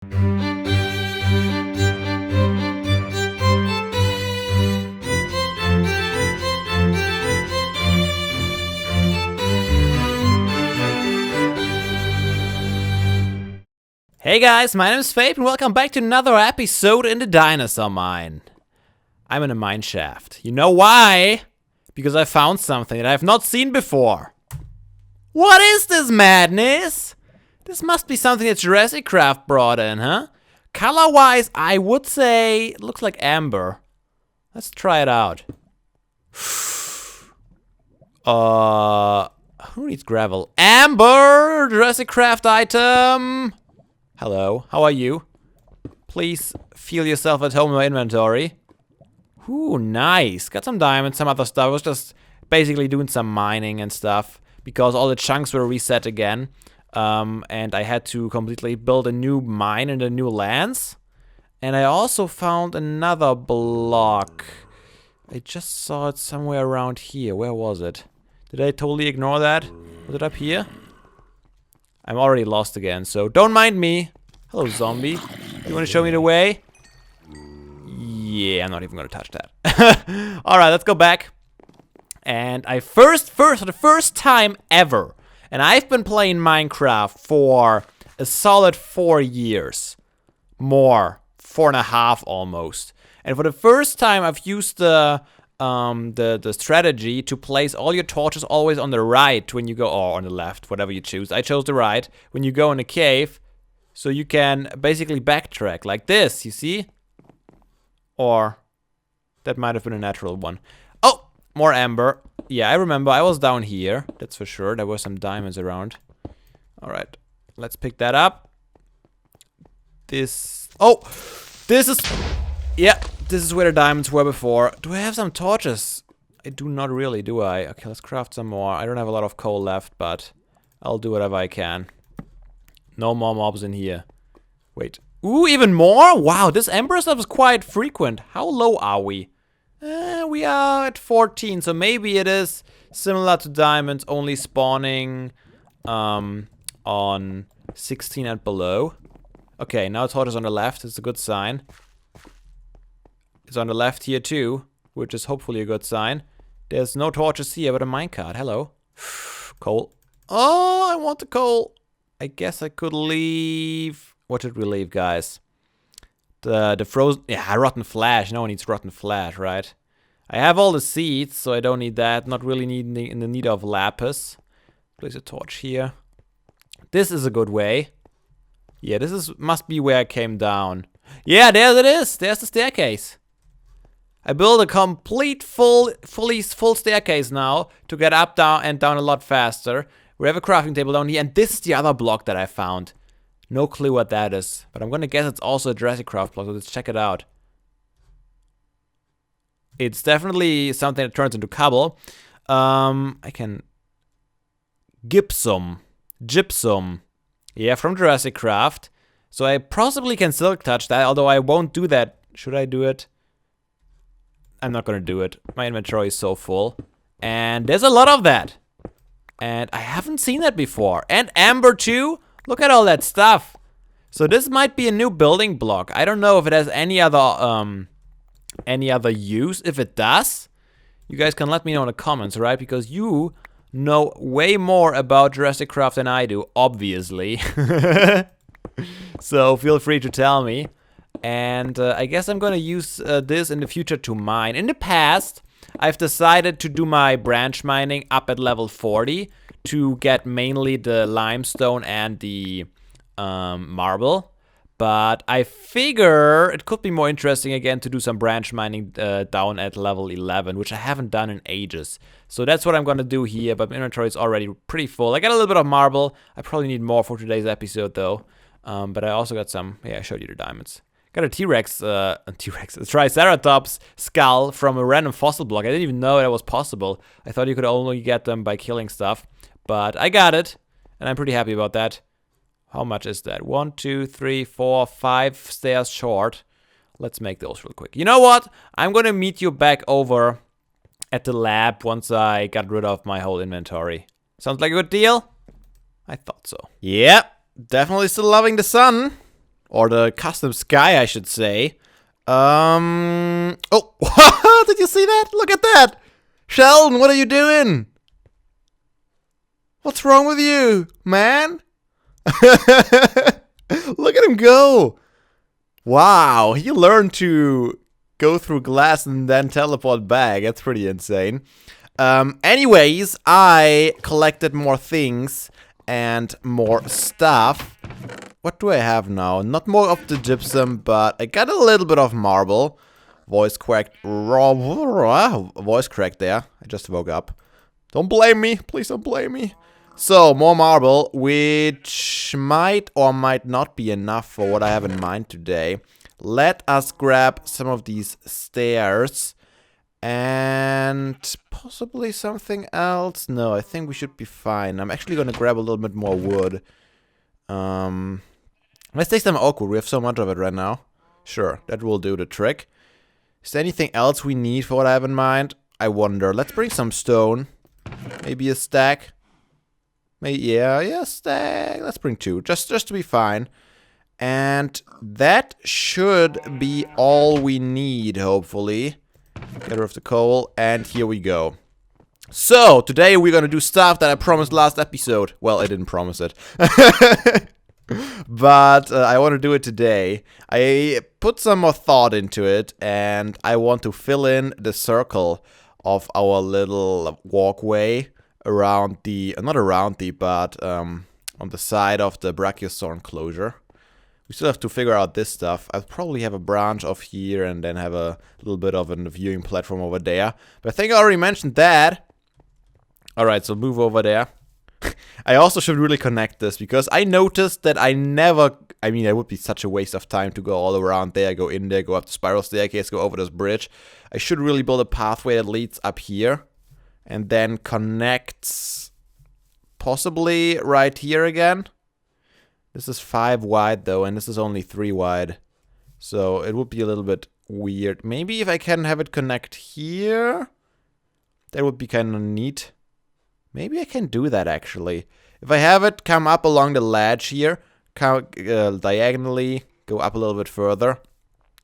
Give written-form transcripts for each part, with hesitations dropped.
Hey guys, my name is Fabe and welcome back to another episode in the Dinosaur Mine. I'm in a mine shaft. You know why? Because I found something that I have not seen before. What is this madness? This must be something that Jurassic Craft brought in, huh? Color-wise, I would say it looks like amber. Let's try it out. Who needs gravel? Amber! Jurassic Craft item! Hello, how are you? Please feel yourself at home in my inventory. Ooh, nice. Got some diamonds, some other stuff. I was just basically doing some mining and stuff because all the chunks were reset again. And I had to completely build a new mine in the new lands. And I also found another block. I just saw it somewhere around here. Where was it? Did I totally ignore that? Was it up here? I'm already lost again, so don't mind me. Hello, zombie. You want to show me the way? Yeah, I'm not even going to touch that. Alright, let's go back. And for the first time ever, and I've been playing Minecraft for a solid 4 years. More. 4.5 almost. And for the first time, I've used the strategy to place all your torches always on the right when you go, or on the left, whatever you choose. I chose the right. When you go in a cave, so you can basically backtrack like this, you see? Or that might have been a natural one. Oh, more amber. Yeah, I remember. I was down here. That's for sure. There were some diamonds around. All right, let's pick that up. This is, yeah, this is where the diamonds were before. Do I have some torches? I do not really, do I? Okay, let's craft some more. I don't have a lot of coal left, but I'll do whatever I can. No more mobs in here. Wait. Ooh, even more? Wow, this ember stuff is quite frequent. How low are we? We are at 14, so maybe it is similar to diamonds, only spawning on 16 and below. Okay, now torches on the left. It's a good sign. It's on the left here too, which is hopefully a good sign. There's no torches here, but a minecart. Hello. Coal. Oh, I want the coal. I guess I could leave. What should we leave, guys? The frozen... Yeah, rotten flesh. No one needs rotten flesh, right? I have all the seeds, so I don't need that. Not really in the need of lapis. Place a torch here. This is a good way. Yeah, must be where I came down. Yeah, there it is. There's the staircase. I built a complete full staircase now to get up, down, and down a lot faster. We have a crafting table down here, and this is the other block that I found. No clue what that is, but I'm gonna guess it's also a Jurassic Craft block, so let's check it out. It's definitely something that turns into cobble. I can... Gypsum. Yeah, from Jurassic Craft. So I possibly can silk touch that, although I won't do that. Should I do it? I'm not gonna do it. My inventory is so full. And there's a lot of that. And I haven't seen that before. And amber too. Look at all that stuff. So this might be a new building block. I don't know if it has any other use. If it does, you guys can let me know in the comments, right? Because you know way more about Jurassic Craft than I do, obviously. So feel free to tell me. And I guess I'm gonna use this in the future to mine. In the past, I've decided to do my branch mining up at level 40 to get mainly the limestone and the marble. But I figure it could be more interesting again to do some branch mining down at level 11, which I haven't done in ages. So that's what I'm gonna do here, but my inventory is already pretty full. I got a little bit of marble. I probably need more for today's episode though. But I also got some, yeah, I showed you the diamonds. Got a Triceratops skull from a random fossil block. I didn't even know that was possible. I thought you could only get them by killing stuff. But I got it, and I'm pretty happy about that. How much is that? 1, 2, 3, 4, 5 stairs short. Let's make those real quick. You know what? I'm gonna meet you back over at the lab once I got rid of my whole inventory. Sounds like a good deal? I thought so. Yep, definitely still loving the sun. Or the custom sky, I should say. Oh, did you see that? Look at that! Sheldon, what are you doing? What's wrong with you, man? Look at him go! Wow, he learned to go through glass and then teleport back. That's pretty insane. Anyways, I collected more things and more stuff. What do I have now? Not more of the gypsum, but I got a little bit of marble. Voice cracked. Voice cracked there. I just woke up. Don't blame me. Please don't blame me. So, more marble, which might or might not be enough for what I have in mind today. Let us grab some of these stairs. And possibly something else. No, I think we should be fine. I'm actually going to grab a little bit more wood. Let's take some oak wood. We have so much of it right now. Sure, that will do the trick. Is there anything else we need for what I have in mind? I wonder. Let's bring some stone. Maybe a stack. Maybe, yeah, stack. Let's bring 2, just to be fine. And that should be all we need, hopefully. Get rid of the coal, and here we go. So, today we're gonna do stuff that I promised last episode. Well, I didn't promise it. But I want to do it today. I put some more thought into it, and I want to fill in the circle of our little walkway around the, not around the, but on the side of the Brachiosaurus enclosure. We still have to figure out this stuff. I'll probably have a branch off here and then have a little bit of a viewing platform over there. But I think I already mentioned that. Alright, so move over there. I also should really connect this because I noticed that I never... I mean, it would be such a waste of time to go all around there, go in there, go up the spiral staircase, go over this bridge. I should really build a pathway that leads up here and then connects possibly right here again. This is 5 wide though, and this is only 3 wide. So it would be a little bit weird. Maybe if I can have it connect here, that would be kind of neat. Maybe I can do that actually. If I have it come up along the ledge here, diagonally, go up a little bit further,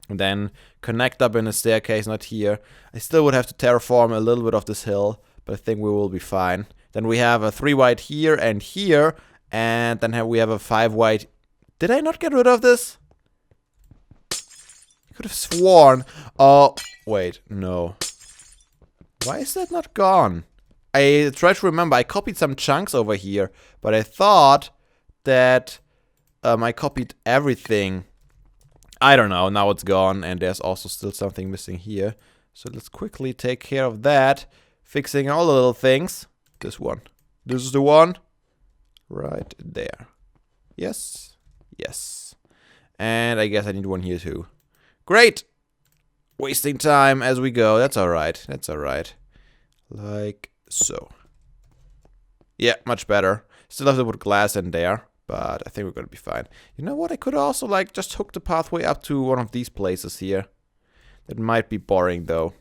and then connect up in a staircase, not here. I still would have to terraform a little bit of this hill, but I think we will be fine. Then we have a 3 wide here, and then we have a 5 wide. Did I not get rid of this? I could have sworn. Oh, wait, no. Why is that not gone? I tried to remember, I copied some chunks over here, but I thought that I copied everything. I don't know, now it's gone, and there's also still something missing here. So let's quickly take care of that, fixing all the little things. This one. This is the one. Right there. Yes. Yes. And I guess I need one here too. Great! Wasting time as we go. That's alright. That's alright. Like so. Yeah, much better. Still have to put glass in there, but I think we're gonna be fine. You know what? I could also like just hook the pathway up to one of these places here. That might be boring though.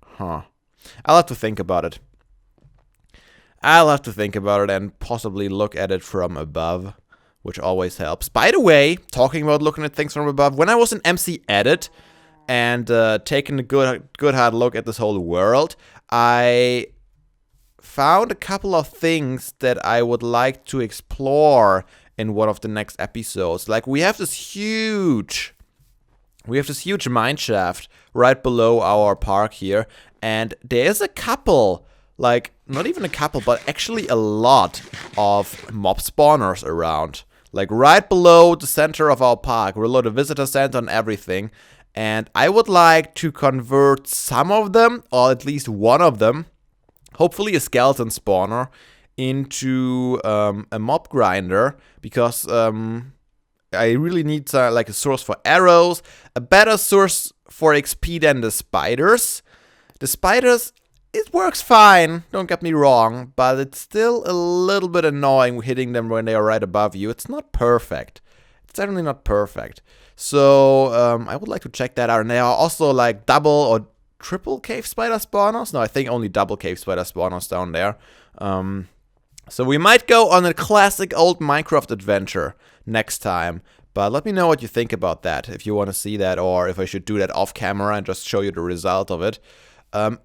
Huh. I'll have to think about it. I'll have to think about it and possibly look at it from above, which always helps. By the way, talking about looking at things from above, when I was in MC Edit and taking a good hard look at this whole world, I found a couple of things that I would like to explore in one of the next episodes. Like we have this huge mine shaft right below our park here, and there's a couple, like not even a couple, but actually a lot of mob spawners around. Like right below the center of our park, below the visitor center and everything. And I would like to convert some of them, or at least one of them, hopefully a skeleton spawner, into a mob grinder, because I really need like a source for arrows, a better source for XP than the spiders. The spiders, it works fine, don't get me wrong, but it's still a little bit annoying hitting them when they are right above you. It's not perfect. It's definitely not perfect. So I would like to check that out. And there are also like double or triple cave spider spawners. No, I think only double cave spider spawners down there. So we might go on a classic old Minecraft adventure next time. But let me know what you think about that, if you want to see that, or if I should do that off camera and just show you the result of it.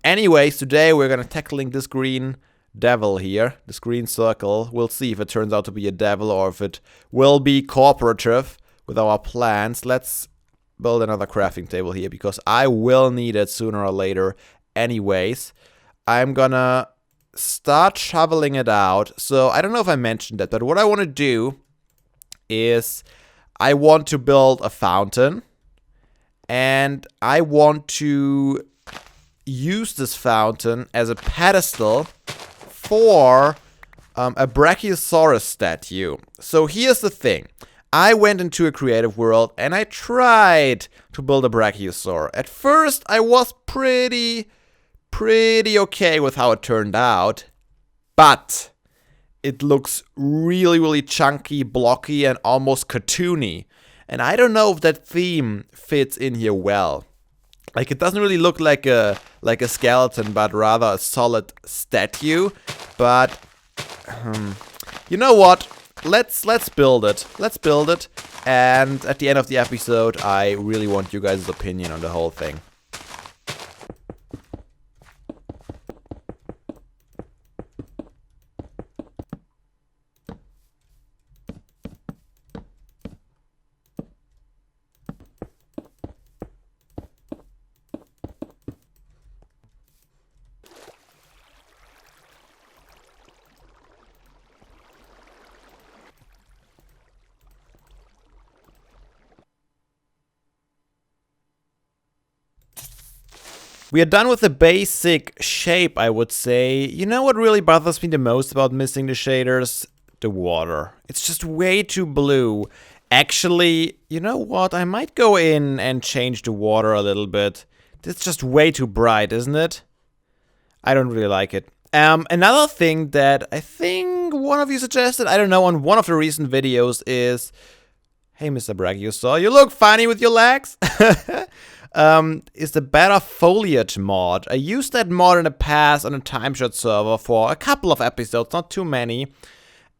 Anyways, today we're gonna tackling this green devil here, this green circle. We'll see if it turns out to be a devil or if it will be cooperative with our plans. Let's build another crafting table here because I will need it sooner or later anyways. I'm gonna start shoveling it out. So I don't know if I mentioned that, but what I want to do is I want to build a fountain, and I want to use this fountain as a pedestal for a Brachiosaurus statue. So here's the thing. I went into a creative world and I tried to build a Brachiosaur. At first, I was pretty okay with how it turned out, but it looks really chunky, blocky, and almost cartoony. And I don't know if that theme fits in here well. Like, it doesn't really look like a skeleton, but rather a solid statue. But you know what? Let's build it. Let's build it. And at the end of the episode, I really want you guys' opinion on the whole thing. We are done with the basic shape, I would say. You know what really bothers me the most about missing the shaders? The water. It's just way too blue. Actually, you know what? I might go in and change the water a little bit. It's just way too bright, isn't it? I don't really like it. Another thing that I think one of you suggested, I don't know, on one of the recent videos is... Hey, Mr. Brachiosaur, you look funny with your legs. Is the better foliage mod. I used that mod in the past on a timeshot server for a couple of episodes, not too many.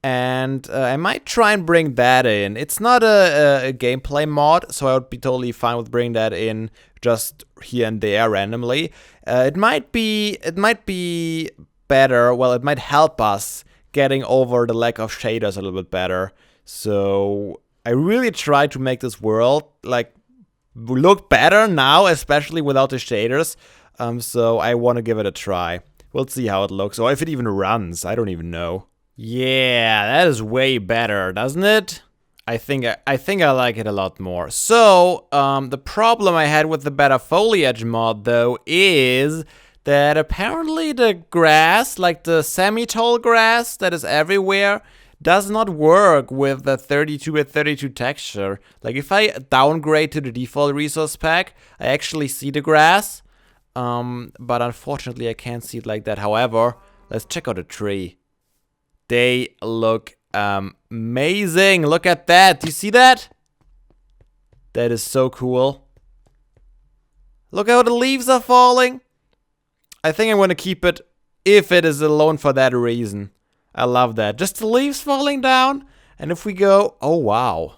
And I might try and bring that in. It's not a gameplay mod, so I would be totally fine with bringing that in just here and there randomly. It might be better. Well, it might help us getting over the lack of shaders a little bit better. So I really try to make this world like look better now, especially without the shaders. So I want to give it a try. We'll see how it looks, or if it even runs. I don't even know. Yeah, that is way better, doesn't it? I think I like it a lot more. So the problem I had with the better foliage mod though is that apparently the grass, like the semi-tall grass that is everywhere, does not work with the 32x32 texture. Like, if I downgrade to the default resource pack, I actually see the grass. But unfortunately, I can't see it like that. However, let's check out the tree. They look amazing. Look at that. Do you see that? That is so cool. Look how the leaves are falling. I think I'm going to keep it if it is alone for that reason. I love that. Just the leaves falling down. And if we go... Oh, wow.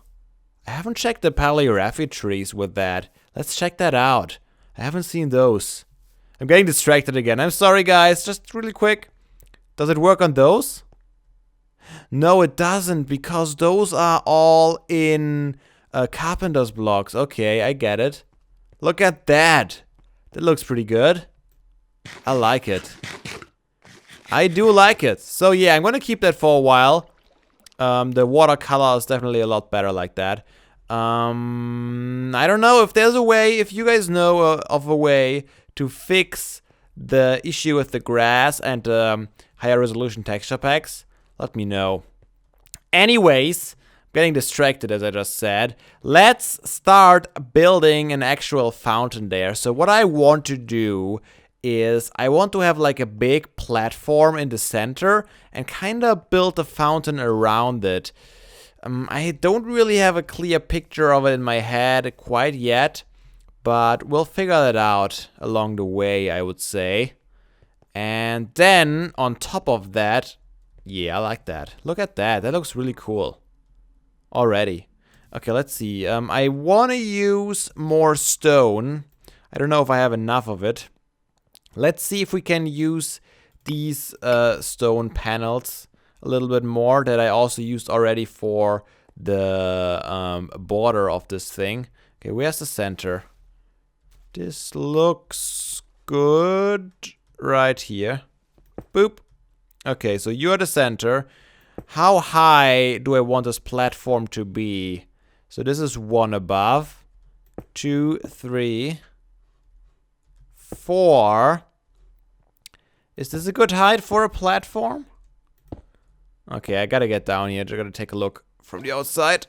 I haven't checked the paleoraphy trees with that. Let's check that out. I haven't seen those. I'm getting distracted again. I'm sorry, guys. Just really quick. Does it work on those? No, it doesn't. Because those are all in carpenter's blocks. Okay, I get it. Look at that. That looks pretty good. I like it. I do like it. So yeah, I'm gonna keep that for a while. The watercolor is definitely a lot better like that. I don't know if there's a way, if you guys know of a way to fix the issue with the grass and higher resolution texture packs, let me know. Anyways, getting distracted as I just said. Let's start building an actual fountain there. So what I want to do is I want to have like a big platform in the center and kind of build a fountain around it. I don't really have a clear picture of it in my head quite yet, but we'll figure that out along the way, I would say. And then on top of that, yeah, I like that. Look at that. That looks really cool already. Okay, let's see. I want to use more stone. I don't know if I have enough of it. Let's see if we can use these stone panels a little bit more that I also used already for the border of this thing. Okay, where's the center? This looks good right here. Boop. Okay, so you're the center. How high do I want this platform to be? So this is 1 above. 2, 3, 4. Is this a good height for a platform? Okay, I gotta get down here. I gotta take a look from the outside.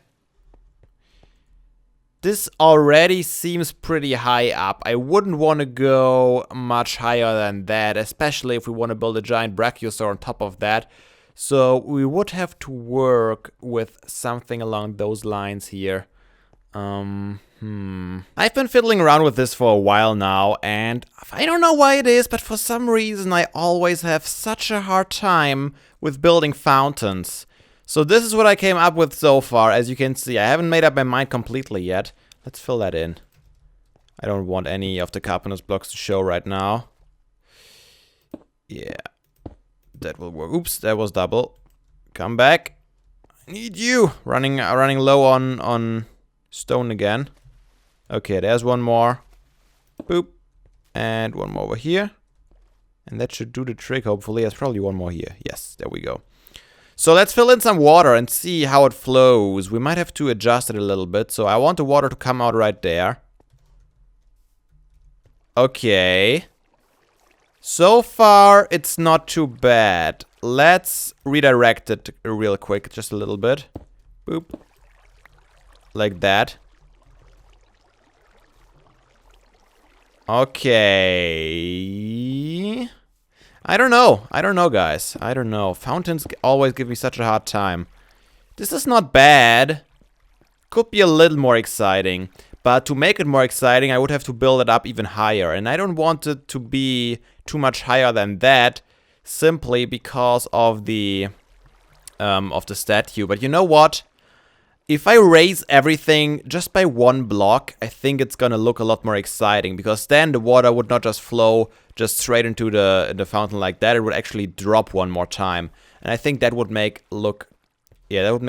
This already seems pretty high up. I wouldn't want to go much higher than that, especially if we want to build a giant Brachiosaur on top of that. So we would have to work with something along those lines here. I've been fiddling around with this for a while now, and I don't know why it is, but for some reason I always have such a hard time with building fountains. So this is what I came up with so far. As you can see, I haven't made up my mind completely yet. Let's fill that in. I don't want any of the carpenter's blocks to show right now. Yeah, that will work. Oops, that was double. Come back. I need you. Running low on stone again. Okay, there's one more. Boop. And one more over here. And that should do the trick, hopefully. There's probably one more here. Yes, there we go. So let's fill in some water and see how it flows. We might have to adjust it a little bit. So I want the water to come out right there. Okay. So far, it's not too bad. Let's redirect it real quick, just a little bit. Boop. Like that. Okay. I don't know, guys. I don't know. Fountains always give me such a hard time. This is not bad. Could be a little more exciting. But to make it more exciting, I would have to build it up even higher. And I don't want it to be too much higher than that. Simply because of the statue. But you know what? If I raise everything just by 1 block, I think it's gonna look a lot more exciting. Because then the water would not just flow just straight into the fountain like that. It would actually drop one more time. And I think that would make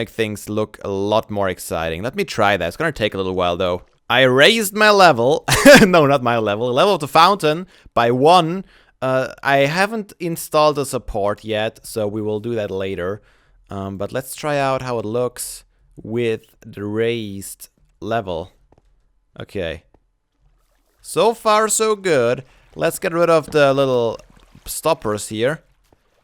things look a lot more exciting. Let me try that. It's gonna take a little while though. I raised my level. No, not my level. The level of the fountain by 1. I haven't installed the support yet, so we will do that later. But let's try out how it looks with the raised level. Okay. So far, so good. Let's get rid of the little stoppers here,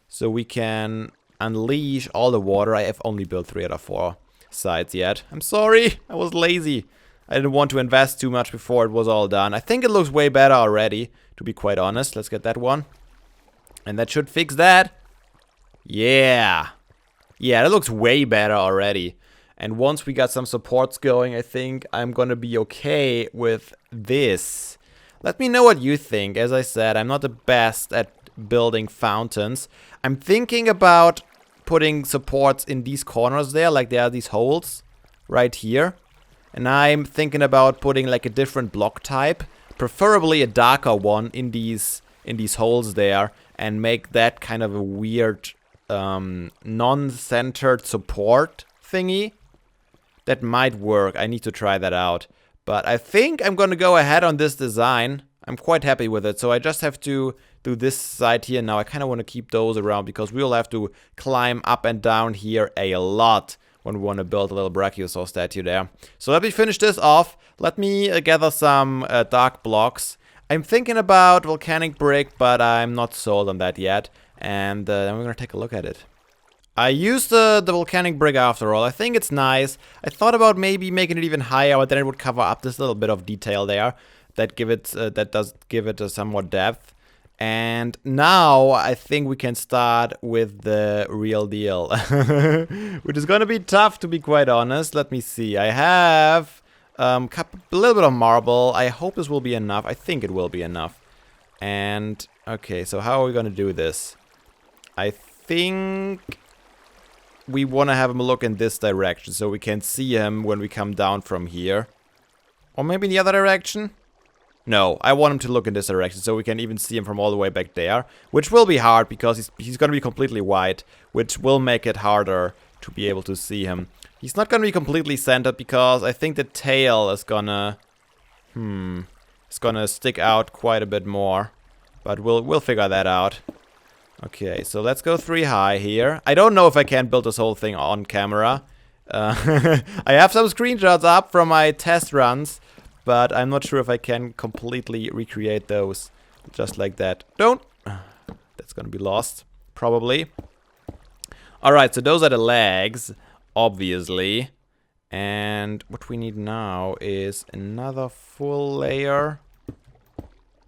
so we can unleash all the water. I have only built 3 out of 4 sides yet. I'm sorry, I was lazy. I didn't want to invest too much before it was all done. I think it looks way better already, to be quite honest. Let's get that one. And that should fix that. Yeah. Yeah, that looks way better already. And once we got some supports going, I think I'm gonna be okay with this. Let me know what you think. As I said, I'm not the best at building fountains. I'm thinking about putting supports in these corners there, like there are these holes right here. And I'm thinking about putting like a different block type, preferably a darker one in these holes there, and make that kind of a weird non-centered support thingy. That might work. I need to try that out. But I think I'm going to go ahead on this design. I'm quite happy with it. So I just have to do this side here now. I kind of want to keep those around because we'll have to climb up and down here a lot when we want to build a little Brachiosaur statue there. So let me finish this off. Let me gather some dark blocks. I'm thinking about volcanic brick, but I'm not sold on that yet. And then we're going to take a look at it. I used the volcanic brick after all. I think it's nice. I thought about maybe making it even higher, but then it would cover up this little bit of detail there that does give it a somewhat depth. And now I think we can start with the real deal, which is gonna be tough to be quite honest. Let me see. I have a little bit of marble. I hope this will be enough. I think it will be enough. And okay, so how are we gonna do this? I think we want to have him look in this direction so we can see him when we come down from here. Or maybe in the other direction? No, I want him to look in this direction so we can even see him from all the way back there. Which will be hard because he's going to be completely white, which will make it harder to be able to see him. He's not going to be completely centered because I think the tail is gonna... it's gonna stick out quite a bit more. But we'll figure that out. Okay, so let's go 3 high here. I don't know if I can build this whole thing on camera. I have some screenshots up from my test runs, but I'm not sure if I can completely recreate those just like that. Don't! That's gonna be lost, probably. Alright, so those are the legs, obviously. And what we need now is another full layer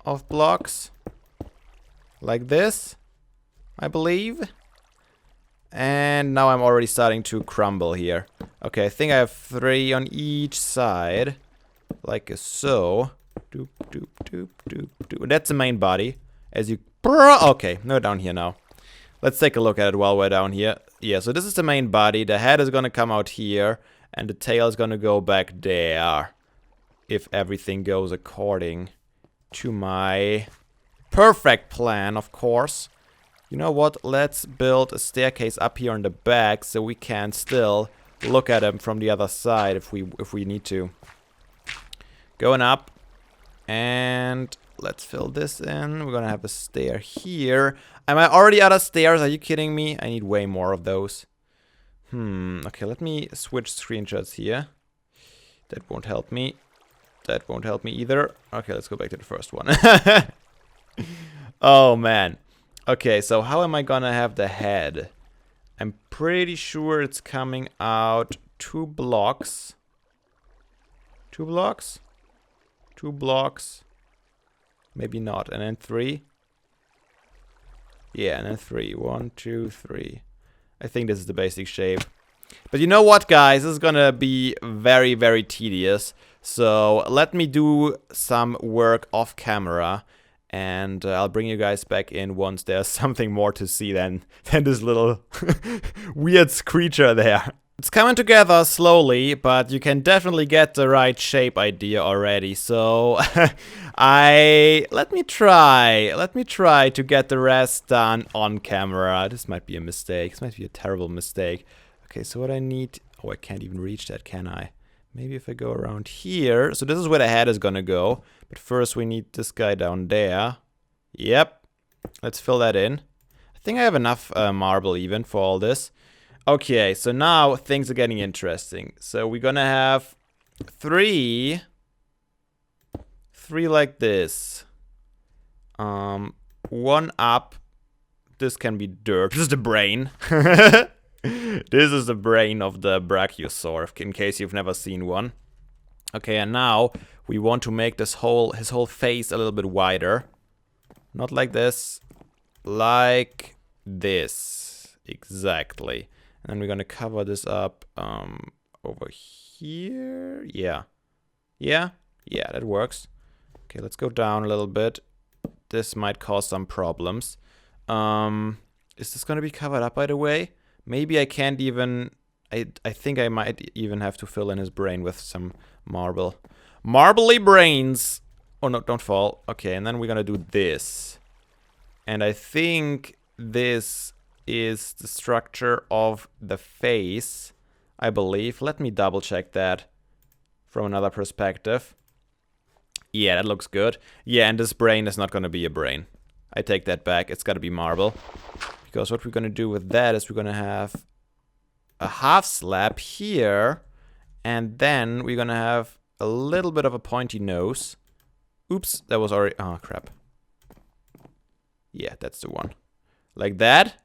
of blocks. Like this, I believe. And now I'm already starting to crumble here. Okay, I think I have 3 on each side. Like so. Doop, doop, doop, doop, doop. That's the main body. As you... Okay, no, down here now. Let's take a look at it while we're down here. Yeah, so this is the main body. The head is gonna come out here. And the tail is gonna go back there. If everything goes according to my perfect plan, of course. You know what? Let's build a staircase up here on the back so we can still look at him from the other side if we need to. Going up. And let's fill this in. We're gonna have a stair here. Am I already out of stairs? Are you kidding me? I need way more of those. Okay, let me switch screenshots here. That won't help me. That won't help me either. Okay, let's go back to the first one. Oh, man. Okay, so how am I gonna have the head? I'm pretty sure it's coming out 2 blocks. 2 blocks? 2 blocks. Maybe not. And then 3. Yeah, and then 3. 1, 2, 3. I think this is the basic shape. But you know what, guys? This is gonna be very, very tedious. So let me do some work off camera. And I'll bring you guys back in once there's something more to see than this little weird creature there. It's coming together slowly, but you can definitely get the right shape idea already. So let me try to get the rest done on camera. This might be a mistake. This might be a terrible mistake. Okay, so what I need... Oh, I can't even reach that, can I? Maybe if I go around here. So this is where the head is gonna go. But first we need this guy down there. Yep. Let's fill that in. I think I have enough marble even for all this. Okay, so now things are getting interesting. So we're gonna have 3 like this. 1 up. This can be dirt. This is the brain. This is the brain of the Brachiosaur, in case you've never seen one. Okay, and now we want to make his whole face a little bit wider. Not like this. Like this. Exactly. And then we're gonna cover this up over here. Yeah. Yeah? Yeah, that works. Okay, let's go down a little bit. This might cause some problems. Is this gonna be covered up, by the way? Maybe I can't even... I think I might even have to fill in his brain with some marble. Marbly brains! Oh, no, don't fall. Okay, and then we're gonna do this. And I think this is the structure of the face, I believe. Let me double check that from another perspective. Yeah, that looks good. Yeah, and this brain is not gonna be a brain. I take that back. It's gotta be marble. Because what we're gonna do with that is we're gonna have a half slab here. And then we're gonna have a little bit of a pointy nose. Oops, that was already... Oh, crap. Yeah, that's the one. Like that.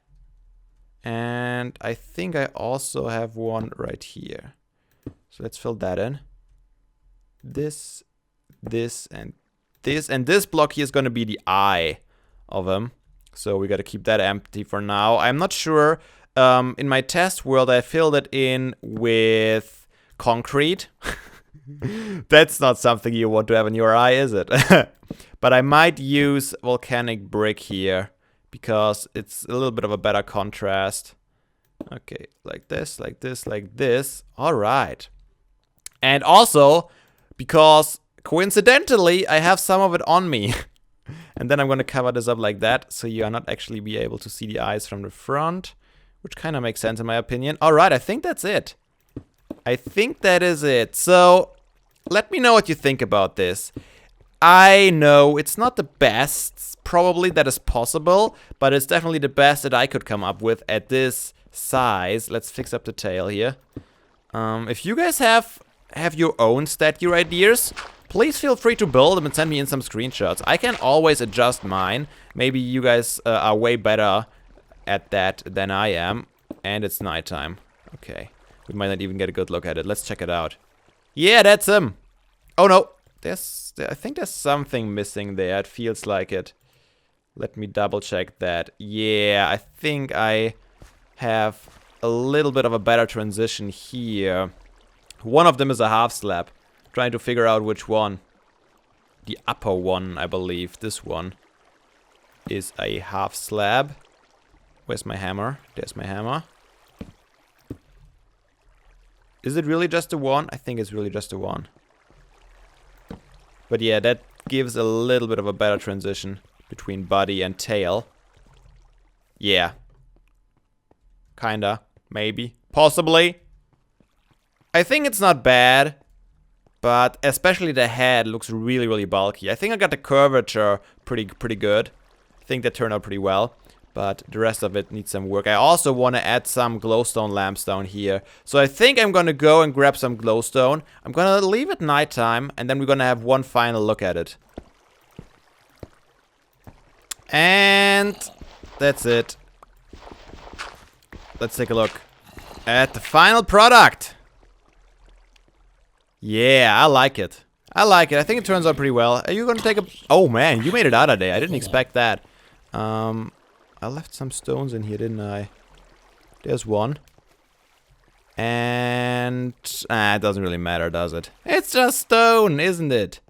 And I think I also have one right here. So let's fill that in. This, and this. And this block here is gonna be the eye of him. So we gotta keep that empty for now. I'm not sure. In my test world, I filled it in with concrete. That's not something you want to have in your eye, is it? But I might use volcanic brick here because it's a little bit of a better contrast. Okay, like this, like this, like this. All right. And also, because coincidentally, I have some of it on me. And then I'm going to cover this up like that, so you are not actually be able to see the eyes from the front, which kind of makes sense in my opinion. All right, I think that's it. I think that is it. So, let me know what you think about this. I know it's not the best, probably, that is possible, but it's definitely the best that I could come up with at this size. Let's fix up the tail here. If you guys have your own statue ideas, please feel free to build them and send me in some screenshots. I can always adjust mine. Maybe you guys are way better at that than I am. And it's nighttime. Okay. We might not even get a good look at it. Let's check it out. Yeah, that's him. Oh no. I think there's something missing there. It feels like it. Let me double check that. Yeah, I think I have a little bit of a better transition here. One of them is a half slab. Trying to figure out which one. The upper one, I believe. This one is a half slab. Where's my hammer? There's my hammer. Is it really just the one? I think it's really just the one. But yeah, that gives a little bit of a better transition between body and tail. Yeah. Kinda. Maybe. Possibly. I think it's not bad. But especially the head looks really, really bulky. I think I got the curvature pretty good. I think that turned out pretty well. But the rest of it needs some work. I also want to add some glowstone lamps down here. So I think I'm going to go and grab some glowstone. I'm going to leave it nighttime. And then we're going to have one final look at it. And that's it. Let's take a look at the final product. Yeah, I like it. I like it. I think it turns out pretty well. Are you going to take a... Oh man, you made it out of there. I didn't expect that. I left some stones in here, didn't I? There's one. And... it doesn't really matter, does it? It's just stone, isn't it?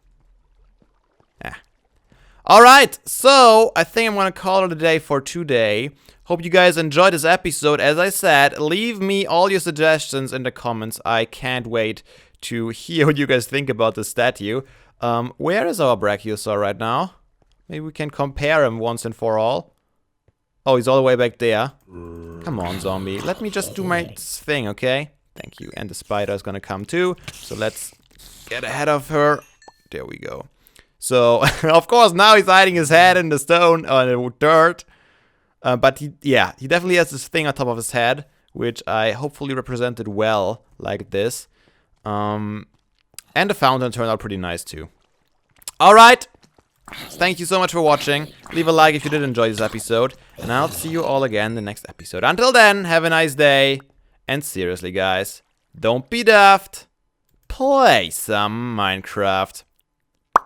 Alright, so I think I'm going to call it a day for today. Hope you guys enjoyed this episode. As I said, leave me all your suggestions in the comments. I can't wait to hear what you guys think about the statue. Where is our Brachiosaur right now? Maybe we can compare him once and for all. Oh, he's all the way back there. Come on, zombie. Let me just do my thing, okay? Thank you. And the spider is gonna come too. So let's get ahead of her. There we go. So, of course, now he's hiding his head in the stone, or the dirt. But he definitely has this thing on top of his head, which I hopefully represented well, like this. And the fountain turned out pretty nice too. Alright. Thank you so much for watching. Leave a like if you did enjoy this episode. And I'll see you all again in the next episode. Until then, have a nice day. And seriously, guys, don't be daft. Play some Minecraft.